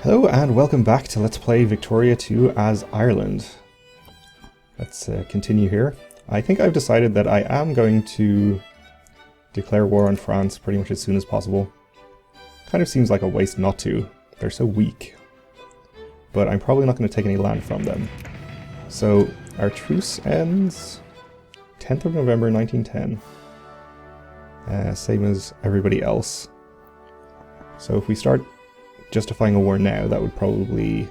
Hello and welcome back to Let's Play Victoria 2 as Ireland. Let's continue here. I think I've decided that I am going to declare war on France pretty much as soon as possible. Kind of seems like a waste not to. They're so weak. But I'm probably not going to take any land from them. So our truce ends 10th of November 1910. Same as everybody else. So if we start justifying a war now, that would probably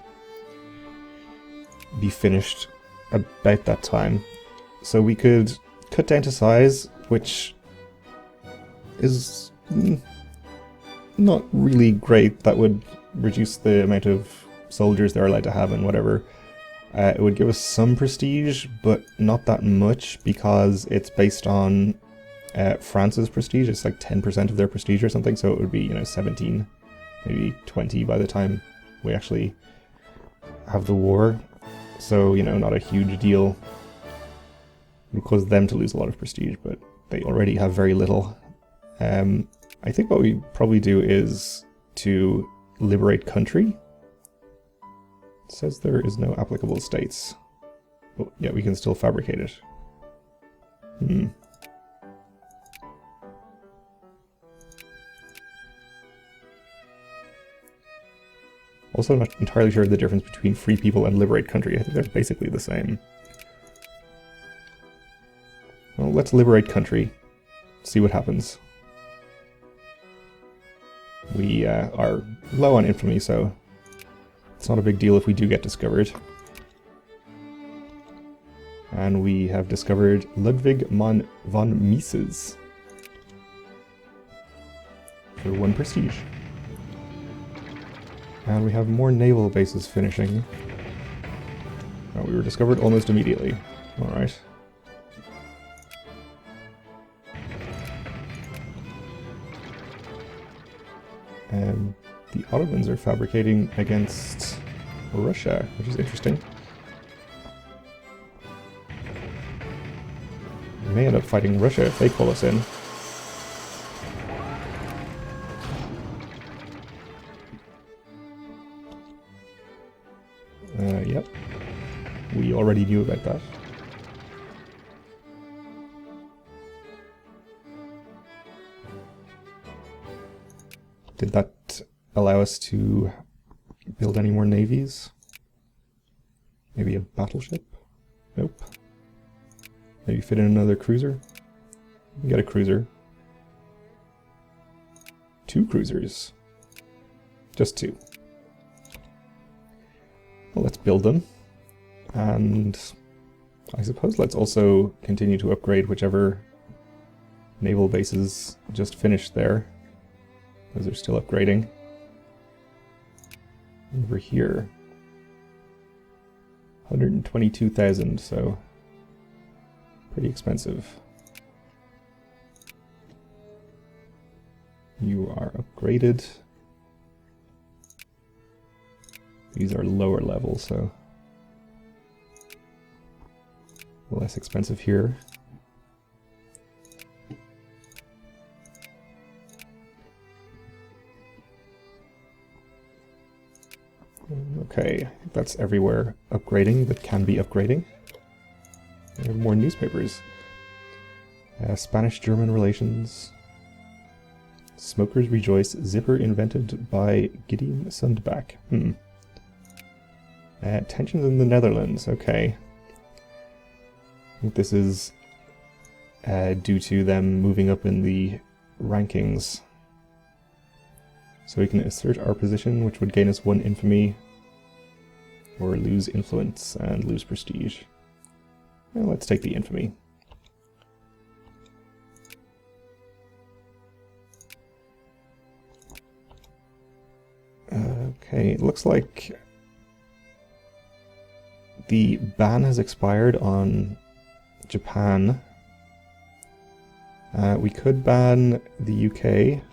be finished about that time. So we could cut down to size, which is not really great. That would reduce the amount of soldiers they're allowed to have and whatever. It would give us some prestige, but not that much because it's based on France's prestige. It's like 10% of their prestige or something, so it would be, 17. Maybe 20 by the time we actually have the war. So, not a huge deal. It would cause them to lose a lot of prestige, but they already have very little. I think what we probably do is to liberate country. It says there is no applicable states. But yeah, we can still fabricate it. Also, I'm not entirely sure of the difference between free people and liberate country. I think they're basically the same. Well, let's liberate country. See what happens. We are low on infamy, so it's not a big deal if we do get discovered. And we have discovered Ludwig von Mises for 1 prestige. And we have more naval bases finishing. Oh, we were discovered almost immediately. Alright. The Ottomans are fabricating against Russia, which is interesting. We may end up fighting Russia if they call us in. Yep. We already knew about that. Did that allow us to build any more navies? Maybe a battleship? Nope. Maybe fit in another cruiser? We can get a cruiser. 2 cruisers. Just 2. Well, let's build them, and I suppose let's also continue to upgrade whichever naval bases just finished there. Those are still upgrading. Over here, 122,000, so pretty expensive. You are upgraded. These are lower level, so less expensive here. Okay, I think that's everywhere upgrading that can be upgrading. We have more newspapers. Spanish-German relations. Smokers rejoice. Zipper invented by Gideon Sundback. Tensions in the Netherlands, okay. I think this is due to them moving up in the rankings. So we can assert our position, which would gain us 1 infamy, or lose influence and lose prestige. Well, let's take the infamy. Okay, it looks like the ban has expired on Japan. We could ban the UK,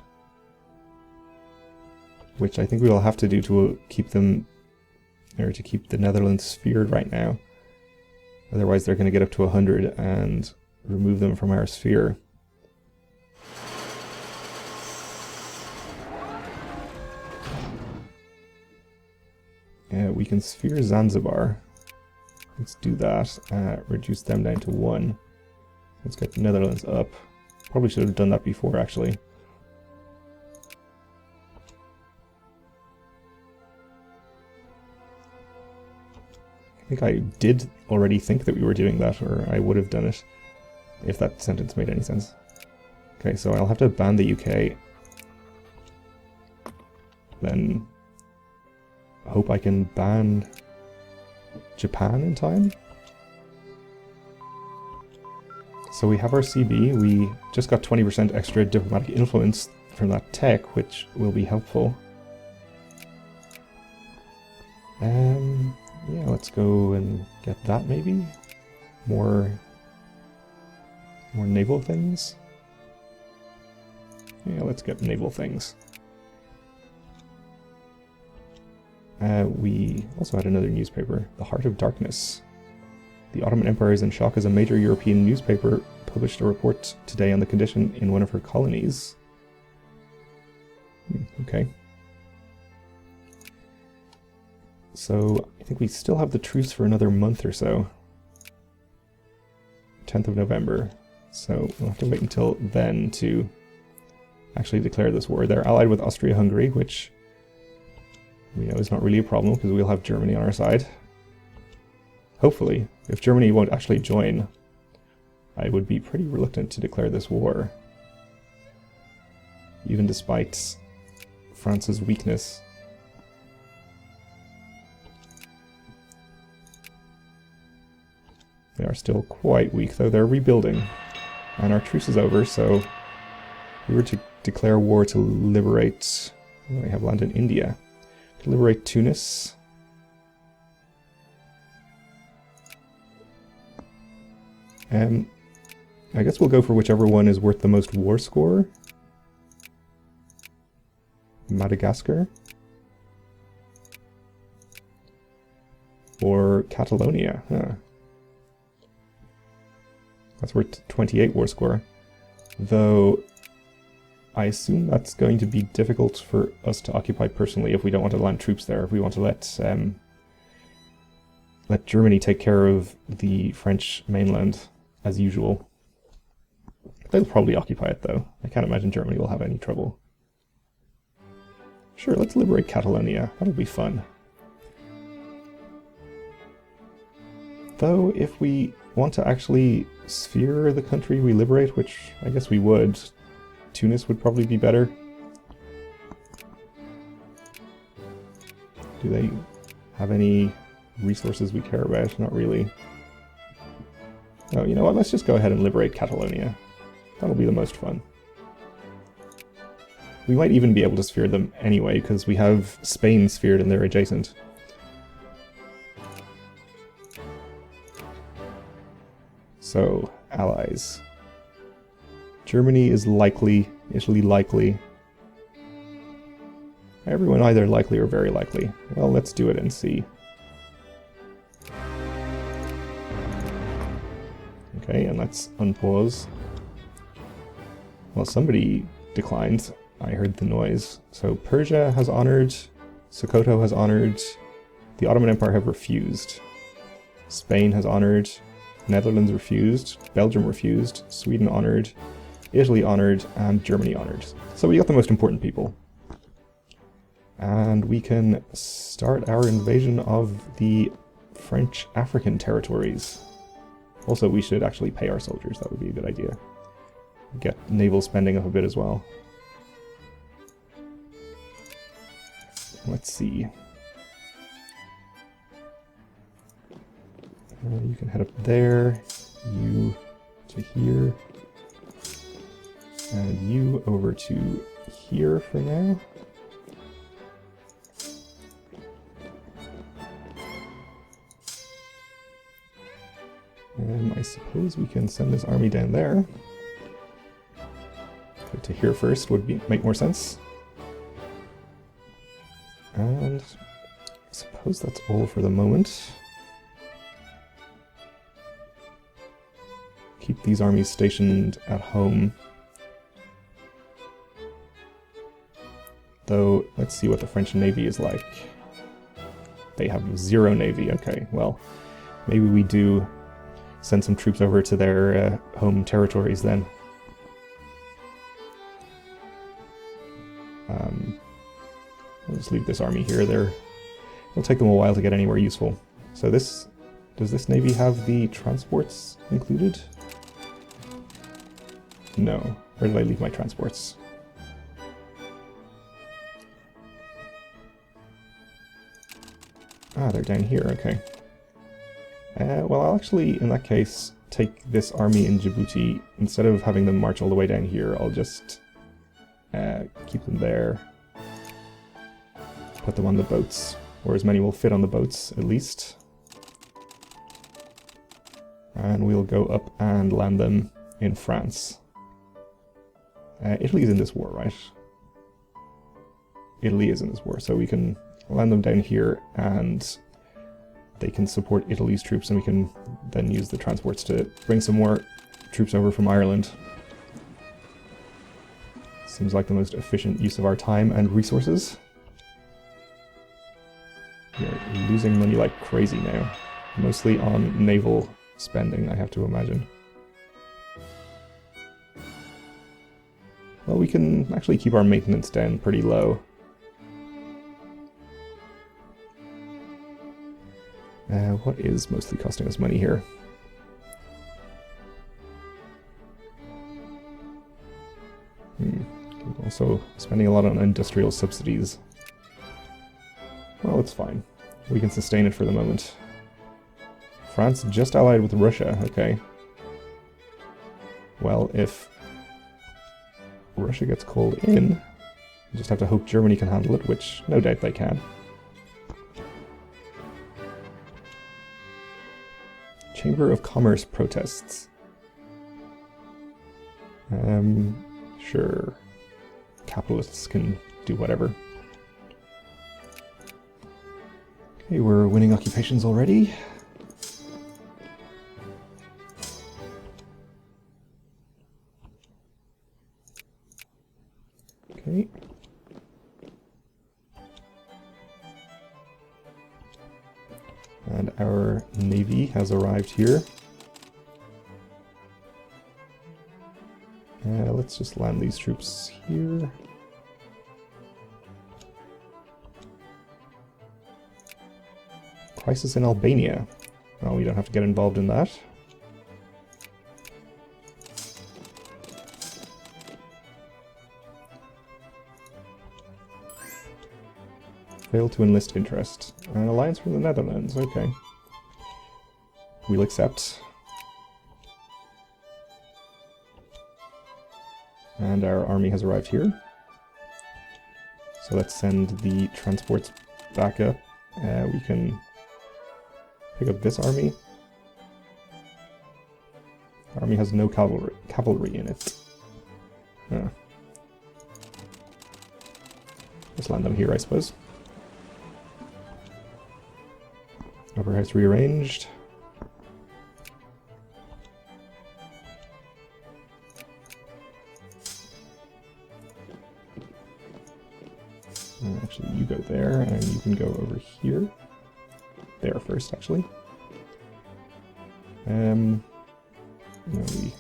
which I think we will have to do to keep them, or to keep the Netherlands sphered right now. Otherwise they're going to get up to 100 and remove them from our sphere. We can sphere Zanzibar. Let's do that. Reduce them down to 1. Let's get the Netherlands up. Probably should have done that before, actually. I think I did already think that we were doing that, or I would have done it, if that sentence made any sense. Okay, so I'll have to ban the UK. Then hope I can ban Japan in time. So we have our CB. We just got 20% extra diplomatic influence from that tech, which will be helpful. Yeah, let's go and get that maybe. More naval things. Yeah, let's get naval things. We also had another newspaper, The Heart of Darkness. The Ottoman Empire is in shock as a major European newspaper published a report today on the condition in one of her colonies. Okay. So, I think we still have the truce for another month or so. 10th of November. So, we'll have to wait until then to actually declare this war. They're allied with Austria-Hungary, which we know is not really a problem because we'll have Germany on our side. Hopefully. If Germany won't actually join, I would be pretty reluctant to declare this war. Even despite France's weakness. They are still quite weak, though. They're rebuilding. And our truce is over, so if we were to declare war to liberate... Oh, we have land in India. To liberate Tunis. I guess we'll go for whichever one is worth the most war score. Madagascar. Or Catalonia. Huh. That's worth 28 war score. Though, I assume that's going to be difficult for us to occupy personally if we don't want to land troops there. If we want to let Germany take care of the French mainland, as usual. They'll probably occupy it, though. I can't imagine Germany will have any trouble. Sure, let's liberate Catalonia. That'll be fun. Though, if we want to actually sphere the country we liberate, which I guess we would, Tunis would probably be better. Do they have any resources we care about? Not really. Oh, you know what? Let's just go ahead and liberate Catalonia. That'll be the most fun. We might even be able to sphere them anyway, because we have Spain sphered and they're adjacent. So, allies. Germany is likely, Italy likely. Everyone either likely or very likely. Well, let's do it and see. Okay, and let's unpause. Well, somebody declined. I heard the noise. So Persia has honored, Sokoto has honored, the Ottoman Empire have refused. Spain has honored, Netherlands refused, Belgium refused, Sweden honored, Italy honored, and Germany honored. So we got the most important people. And we can start our invasion of the French African territories. Also, we should actually pay our soldiers. That would be a good idea. Get naval spending up a bit as well. Let's see. You can head up there, you to here, and you over to here for now. And I suppose we can send this army down there. Go to here first would make more sense. And I suppose that's all for the moment. Keep these armies stationed at home. Though, let's see what the French Navy is like. They have 0 navy. Okay, well, maybe we do send some troops over to their home territories then. We'll just leave this army here. It'll take them a while to get anywhere useful. So does this navy have the transports included? No. Where did I leave my transports? Ah, they're down here, okay. Well, I'll actually, in that case, take this army in Djibouti. Instead of having them march all the way down here, I'll just keep them there. Put them on the boats, or as many will fit on the boats, at least. And we'll go up and land them in France. Italy's in this war, right? Italy is in this war, so we can land them down here, and they can support Italy's troops, and we can then use the transports to bring some more troops over from Ireland. Seems like the most efficient use of our time and resources. We're losing money like crazy now, mostly on naval spending, I have to imagine. Well, we can actually keep our maintenance down pretty low. What is mostly costing us money here? Also spending a lot on industrial subsidies. Well, it's fine. We can sustain it for the moment. France just allied with Russia, okay. Well, if Russia gets called in, we just have to hope Germany can handle it, which no doubt they can. Chamber of Commerce protests. Sure. Capitalists can do whatever. Okay, we're winning occupations already. Okay. And our navy has arrived here. Let's just land these troops here. Crisis in Albania. Well, we don't have to get involved in that. Failed to enlist interest. An alliance from the Netherlands, okay. We'll accept. And our army has arrived here. So let's send the transports back up. We can pick up this army. The army has no cavalry in it. Just land them here, I suppose. Upper house rearranged. Actually, you go there, and you can go over here. There first, actually. No, we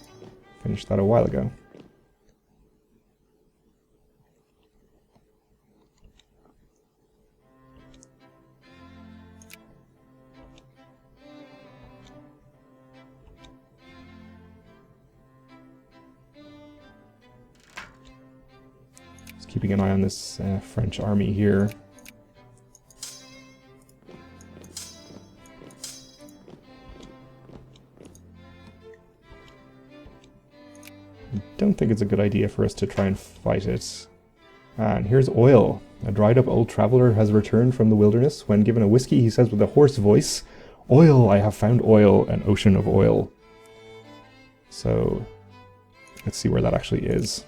finished that a while ago. Keeping an eye on this French army here. I don't think it's a good idea for us to try and fight it. And here's oil. A dried up old traveler has returned from the wilderness. When given a whiskey, he says with a hoarse voice, "Oil, I have found oil, an ocean of oil." So let's see where that actually is.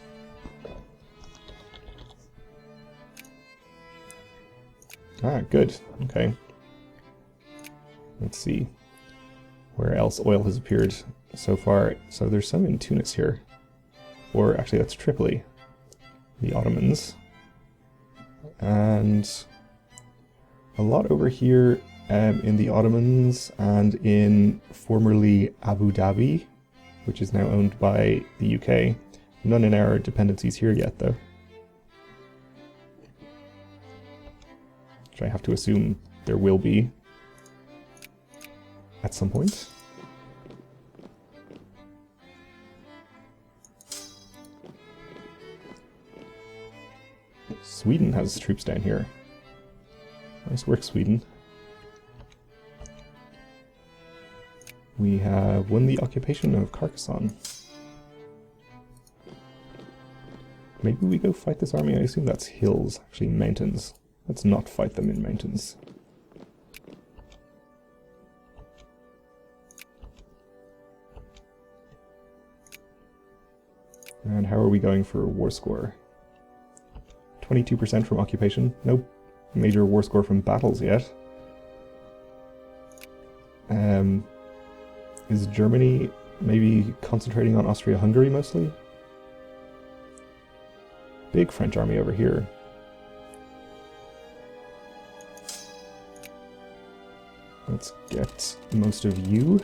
Ah, good. Okay. Let's see where else oil has appeared so far. So there's some in Tunis here. Or actually that's Tripoli. The Ottomans. And a lot over here in the Ottomans and in formerly Abu Dhabi, which is now owned by the UK. None in our dependencies here yet, though. Which I have to assume there will be at some point. Sweden has troops down here. Nice work, Sweden. We have won the occupation of Carcassonne. Maybe we go fight this army? I assume that's hills, actually mountains. Let's not fight them in mountains. And how are we going for war score? 22% from occupation. No major war score from battles yet. Is Germany maybe concentrating on Austria-Hungary mostly? Big French army over here. Let's get most of you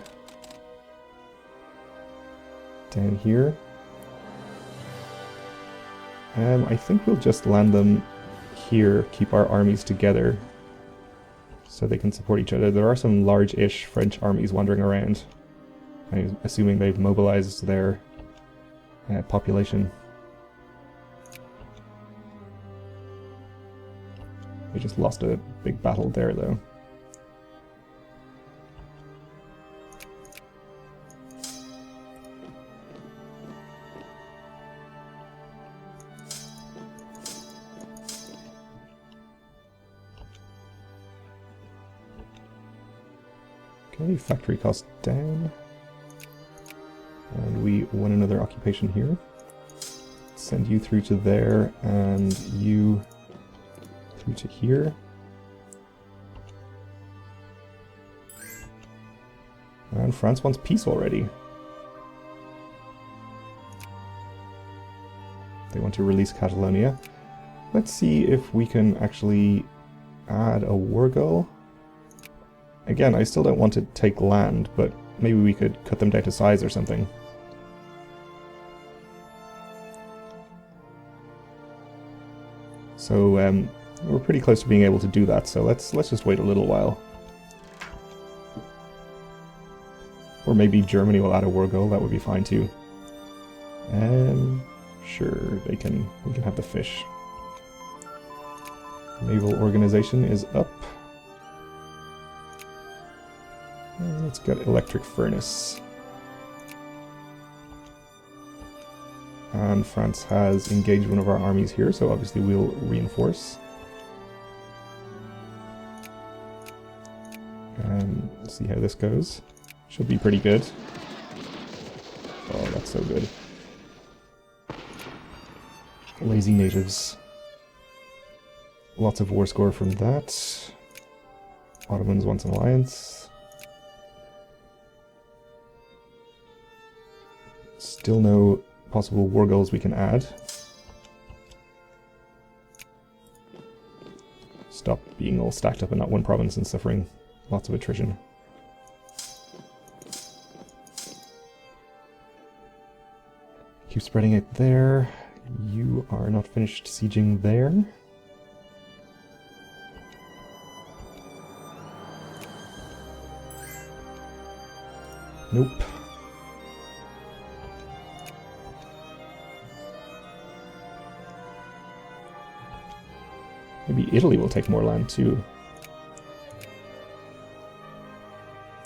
down here. I think we'll just land them here, keep our armies together so they can support each other. There are some large-ish French armies wandering around. I'm assuming they've mobilized their population. We just lost a big battle there, though. Okay, factory cost down. And we won another occupation here. Send you through to there, and you through to here. And France wants peace already. They want to release Catalonia. Let's see if we can actually add a war goal. Again, I still don't want to take land, but maybe we could cut them down to size or something. So we're pretty close to being able to do that, so let's just wait a little while. Or maybe Germany will add a war goal, that would be fine too. Sure, we can have the fish. Naval organization is up. Let's get electric furnace. And France has engaged one of our armies here, so obviously we'll reinforce. And see how this goes. Should be pretty good. Oh, that's so good. Lazy natives. Lots of war score from that. Ottomans wants an alliance. Still no possible war goals we can add. Stop being all stacked up in that one province and suffering lots of attrition. Keep spreading it there. You are not finished sieging there. Nope. Maybe Italy will take more land too.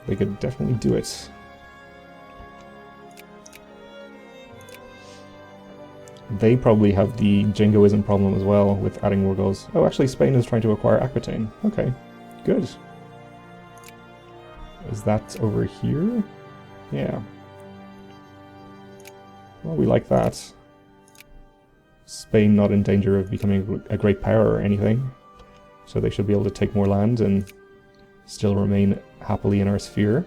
They could definitely do it. They probably have the jingoism problem as well with adding war goals. Oh, actually Spain is trying to acquire Aquitaine. Okay, good. Is that over here? Yeah. Well, we like that. Spain not in danger of becoming a great power or anything. So they should be able to take more land and still remain happily in our sphere.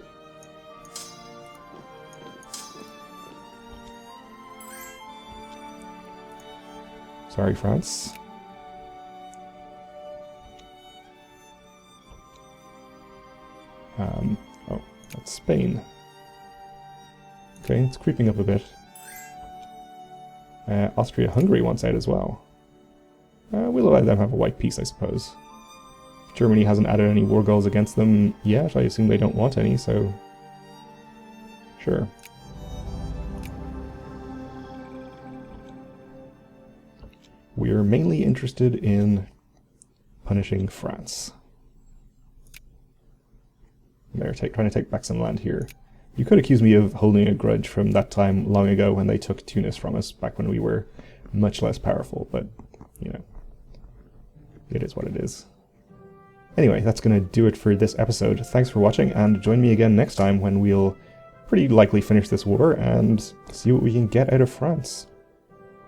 Sorry, France. Oh, that's Spain. Okay, it's creeping up a bit. Austria-Hungary wants out as well. We'll let them have a white peace, I suppose. Germany hasn't added any war goals against them yet. I assume they don't want any, so... Sure. We're mainly interested in punishing France. They're trying to take back some land here. You could accuse me of holding a grudge from that time long ago when they took Tunis from us, back when we were much less powerful, but, you know, it is what it is. Anyway, that's going to do it for this episode. Thanks for watching, and join me again next time when we'll pretty likely finish this war and see what we can get out of France.